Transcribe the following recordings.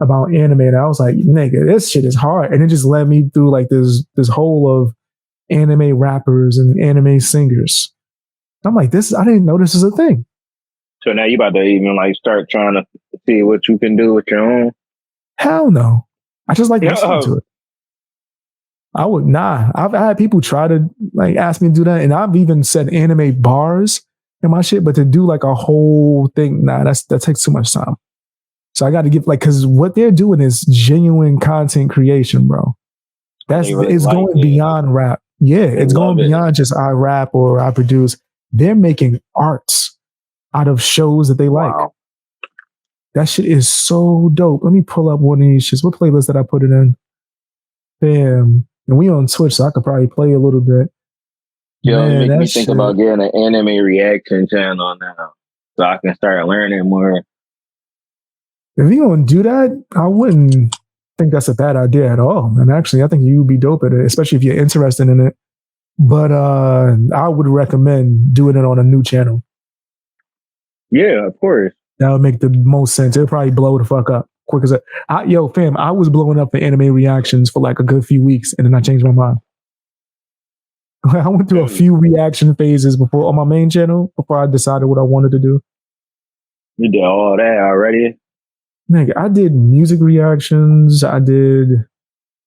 about anime, and I was like, nigga, this shit is hard. And it just led me through like this whole of anime rappers and anime singers. I'm like, I didn't know this is a thing. So now you about to even like start trying to see what you can do with your own? Hell no. I just like listening to it. I've had people try to like ask me to do that, and I've even said anime bars in my shit, but to do like a whole thing, that takes too much time. So I got to give because what they're doing is genuine content creation, bro. It's going beyond rap. Yeah, it's going beyond just I rap or I produce. They're making arts out of shows that they like. That shit is so dope. Let me pull up one of these shits. What playlist did I put it in? Bam. And we on Twitch, so I could probably play a little bit. Yo, it makes me think about getting an anime reaction channel now, so I can start learning more. If you don't do that, I wouldn't think that's a bad idea at all. And actually, I think you would be dope at it, especially if you're interested in it. But I would recommend doing it on a new channel. Yeah, of course. That would make the most sense. It'll probably blow the fuck up quick as yo, fam, I was blowing up the anime reactions for like a good few weeks, and then I changed my mind. I went through a few reaction phases on my main channel before I decided what I wanted to do. You did all that already? Nigga, I did music reactions. I did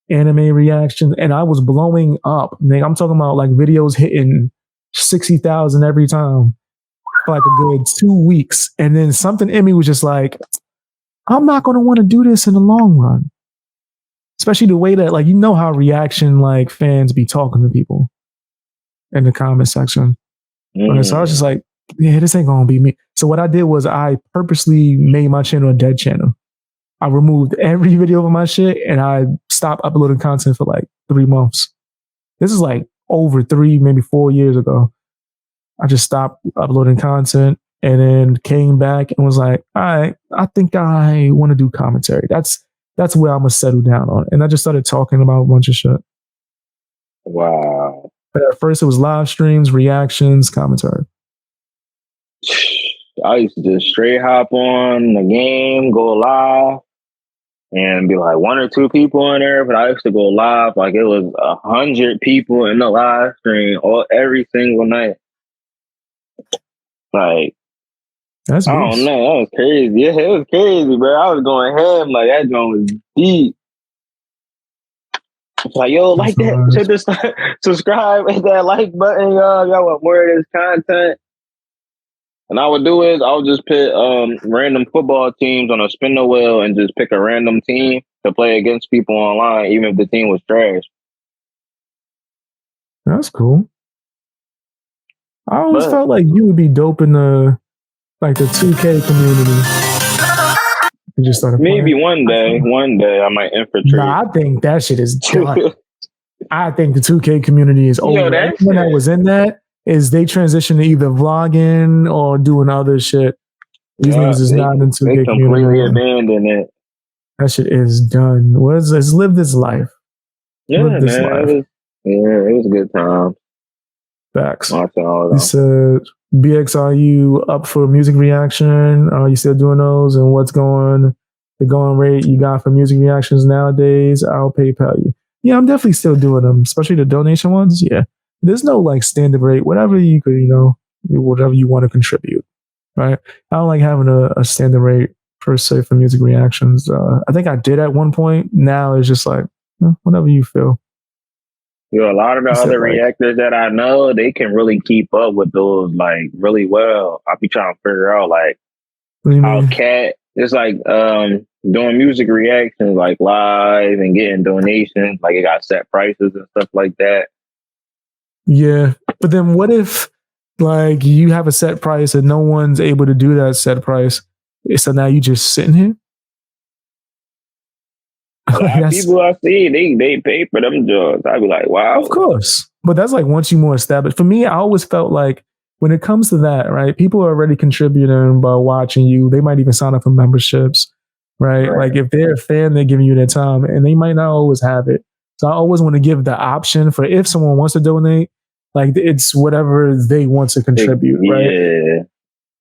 anime reactions, and I was blowing up. Nigga, I'm talking about like videos hitting 60,000 every time for like a good 2 weeks. And then something in me was just like, I'm not going to want to do this in the long run. Especially the way that, like, you know how reaction like fans be talking to people in the comment section. So I was just like, yeah, this ain't going to be me. So what I did was I purposely made my channel a dead channel. I removed every video of my shit and I stopped uploading content for like 3 months. This is like over 3, maybe 4 years ago. I just stopped uploading content and then came back and was like, all right, I think I want to do commentary. That's where I'm going to settle down on. And I just started talking about a bunch of shit. Wow. But at first it was live streams, reactions, commentary. I used to just straight hop on the game, go live, and be like 1 or 2 people in there. But I used to go live like it was 100 people in the live stream every single night. Like, that's I don't know, that was crazy. Yeah, it was crazy, bro. I was going ham like that joint was deep. It's like, yo, like that, hit the subscribe, hit that like button, y'all. Y'all want more of this content? And I would do is I would just put random football teams on a spin wheel and just pick a random team to play against people online, even if the team was trash. That's cool. I always felt like you would be dope in the 2K community. You just started maybe playing. One day I might infiltrate. Nah, I think that shit is done. I think the 2K community is over. Everyone that was in that is they transition to either vlogging or doing other shit. These niggas is not in 2K community. They completely abandoned it. That shit is done. Let's live this life. Yeah, live this life. It was a good time. Facts. You said, BX, are you up for music reaction? Are you still doing those? And what's the going rate you got for music reactions nowadays? I'll PayPal you. Yeah, I'm definitely still doing them, especially the donation ones. Yeah. There's no like standard rate, whatever you could, whatever you want to contribute. Right. I don't like having a standard rate per se for music reactions. I think I did at one point. Now it's just like, whatever you feel. Yo, a lot of the other reactors that I know, they can really keep up with those like really well. I be trying to figure out like how Cat it's like doing music reactions like live and getting donations, like it got set prices and stuff like that. Yeah, but then what if like you have a set price and no one's able to do that set price? So now you just sitting here? People I see, they pay for them jobs. I'd be like, wow. Of course. But that's like once you're more established. For me, I always felt like when it comes to that, right, people are already contributing by watching you. They might even sign up for memberships, right? Like if they're a fan, they're giving you their time and they might not always have it. So I always want to give the option for if someone wants to donate, like it's whatever they want to contribute, right? Yeah.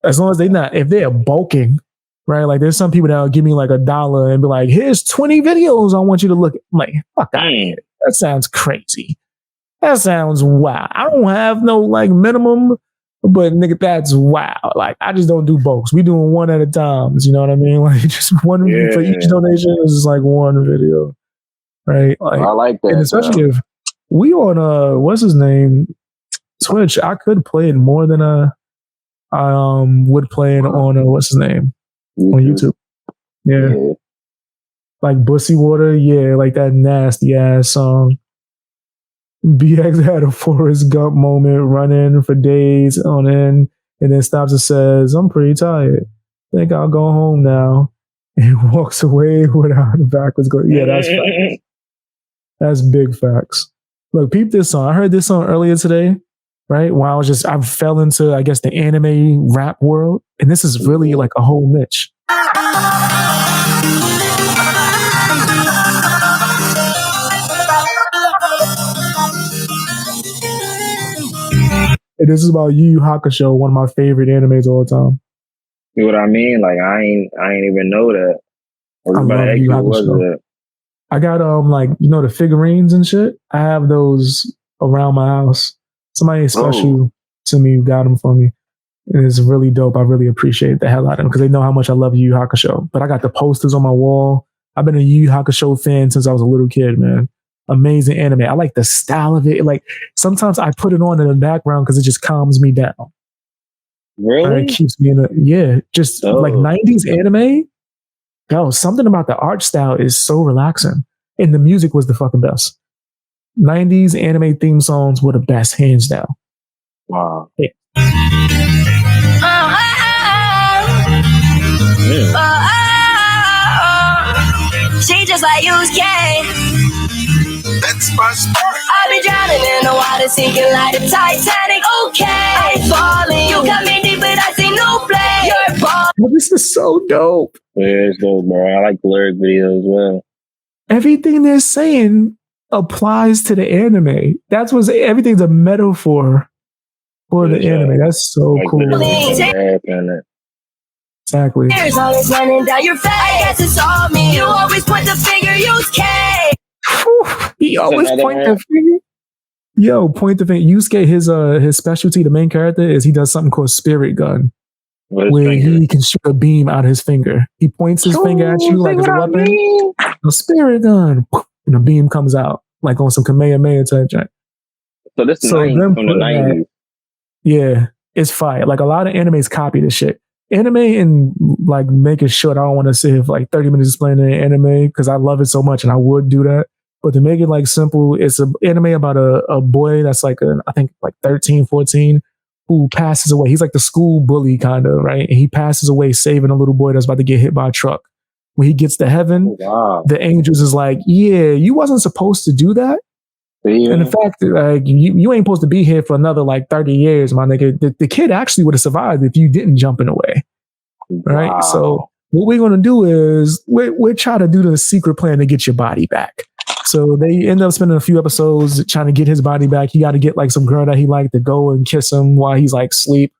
As long as if they're bulking, right? Like there's some people that will give me like $1 and be like, here's 20 videos I want you to look at. I'm like, fuck out of here. That sounds crazy. That sounds wild. I don't have no like minimum, but nigga, that's wild. Like I just don't do bulks. We doing one at a time. You know what I mean? Like just one for each donation is just like one video, right? Like I like that. And especially if we on what's his name, Twitch, I could play it more than I would play it on what's his name on YouTube. Yeah. Like Bussy Water, yeah, like that nasty ass song. BX had a Forrest Gump moment running for days on end and then stops and says, I'm pretty tired. Think I'll go home now. And walks away without a backwards go. Yeah, that's facts. That's big facts. Look, peep this song. I heard this song earlier today, right? While I fell into, I guess, the anime rap world. And this is really like a whole niche. And this is about Yu Yu Hakusho, one of my favorite animes of all time. You know what I mean? Like I ain't even know that. I love Yu Yu Hakusho. I got like the figurines and shit. I have those around my house. Somebody special to me got them for me. And it's really dope. I really appreciate the hell out of them because they know how much I love Yu Yu Hakusho. But I got the posters on my wall. I've been a Yu Yu Hakusho fan since I was a little kid, man. Amazing anime. I like the style of it. Like sometimes I put it on in the background because it just calms me down. Really? It keeps me in like 90s anime. Yo, something about the art style is so relaxing. And the music was the fucking best. 90s anime theme songs were the best, hands down. Wow. Yeah. She just like YUSUKE. That's my story. I've been drowning in the water, sinking like the Titanic. Okay, I'm falling. You got me deep, but I see no play. You're balling. This is so dope. Yeah, it's dope, bro. I like the lyric video as well. Everything they're saying applies to the anime. That's what everything's a metaphor for the anime. That's so like cool. Exactly. Tears always running down your face. I guess it's all me. You always point the finger, YUSUKE. He always point the finger. Yo, point the finger. YUSUKE, his specialty, the main character, is he does something called spirit gun. Where he can shoot a beam out of his finger. He points his finger at you like it's a weapon. A spirit gun. And a beam comes out. Like on some Kamehameha type joint. So this is from the 90s. Yeah, it's fire. Like a lot of animes copy this shit. Anime and like make it short. I don't want to sit here for like 30 minutes explaining an anime because I love it so much and I would do that. But to make it like simple, it's an anime about a boy that's like, I think like 13, 14, who passes away. He's like the school bully kind of, right? And he passes away saving a little boy that's about to get hit by a truck. When he gets to heaven, the angels is like, yeah, you wasn't supposed to do that. Yeah. And the fact that like you ain't supposed to be here for another like 30 years, my nigga. The kid actually would have survived if you didn't jump in the way. Right? Wow. So what we're going to do is we're trying to do the secret plan to get your body back. So they end up spending a few episodes trying to get his body back. He got to get like some girl that he liked to go and kiss him while he's like asleep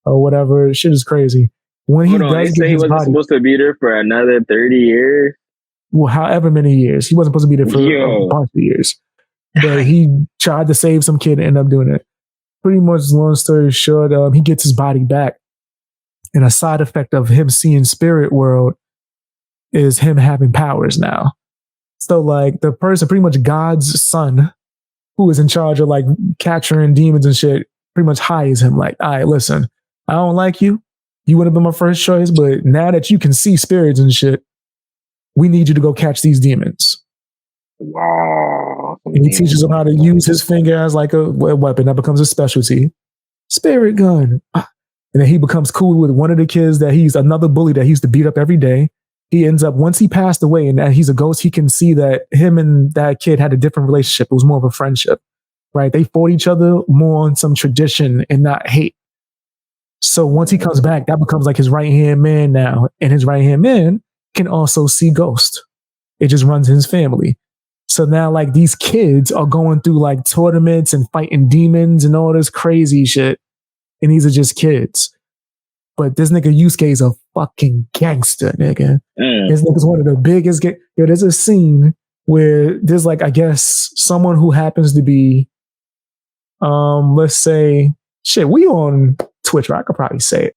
or whatever. Shit is crazy. When he does get his body, supposed to be there for another 30 years. Well, however many years. He wasn't supposed to be there for a bunch of years. But he tried to save some kid and ended up doing it. Pretty much, long story short, he gets his body back. And a side effect of him seeing spirit world is him having powers now. So like the person, pretty much God's son, who is in charge of like capturing demons and shit, pretty much hires him like, all right, listen, I don't like you. You would have been my first choice, but now that you can see spirits and shit, we need you to go catch these demons. Wow. And he teaches him how to use his finger as like a weapon. That becomes a specialty. Spirit gun. And then he becomes cool with one of the kids that he's another bully that he used to beat up every day. He ends up, once he passed away and he's a ghost, he can see that him and that kid had a different relationship. It was more of a friendship, right? They fought each other more on some tradition and not hate. So once he comes back, that becomes like his right-hand man now. And his right-hand man can also see ghosts. It just runs in his family. So now like these kids are going through like tournaments and fighting demons and all this crazy shit. And these are just kids. But this nigga YUSUKE is a fucking gangster, nigga. This nigga's one of the biggest. There's a scene where there's like, I guess, someone who happens to be, let's say, shit, we on Twitch, I could probably say it.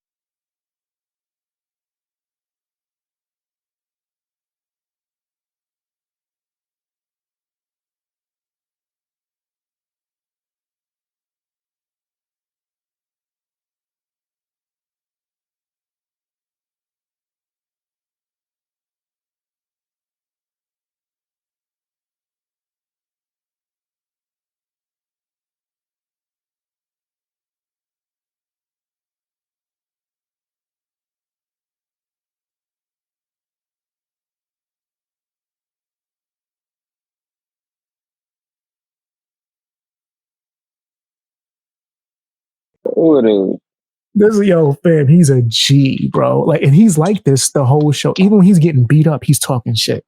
This is, yo, fam, he's a G, bro. Like, and he's like this the whole show. Even when he's getting beat up, he's talking shit.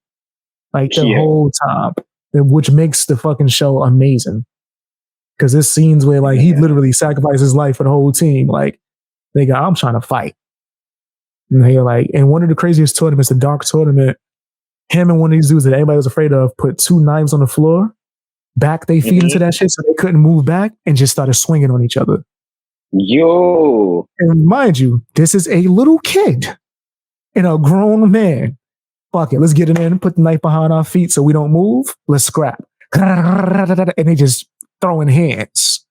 Like, the whole time. Which makes the fucking show amazing. Because there's scenes where, like, he literally sacrificed his life for the whole team. Like, nigga, I'm trying to fight. And they're like, and one of the craziest tournaments, the Dark Tournament, him and one of these dudes that everybody was afraid of put 2 knives on the floor, backed their feet into that shit so they couldn't move back, and just started swinging on each other. Yo. And mind you, this is a little kid and a grown man. Fuck it, let's get it in, put the knife behind our feet so we don't move. Let's scrap. And they just throwing hands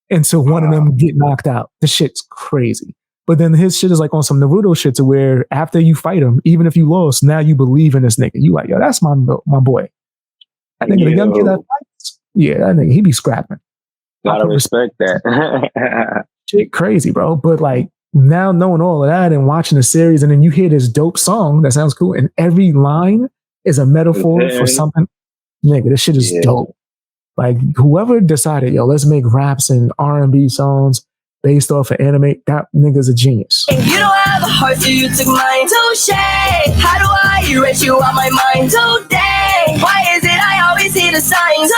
until one of them get knocked out. This shit's crazy. But then his shit is like on some Naruto shit to where after you fight him, even if you lost, now you believe in this nigga. You like, yo, that's my boy. That nigga, the young kid that fights, yeah, that nigga, he be scrapping. Gotta respect that. Shit crazy, bro. But like now knowing all of that and watching the series, and then you hear this dope song that sounds cool, and every line is a metaphor for something. Nigga, this shit is dope. Like whoever decided, yo, let's make raps and R&B songs based off of anime, that nigga's a genius. If you don't have a heart, so you took mine, touche. How do I erase you out my mind today? Why is it I always see the signs?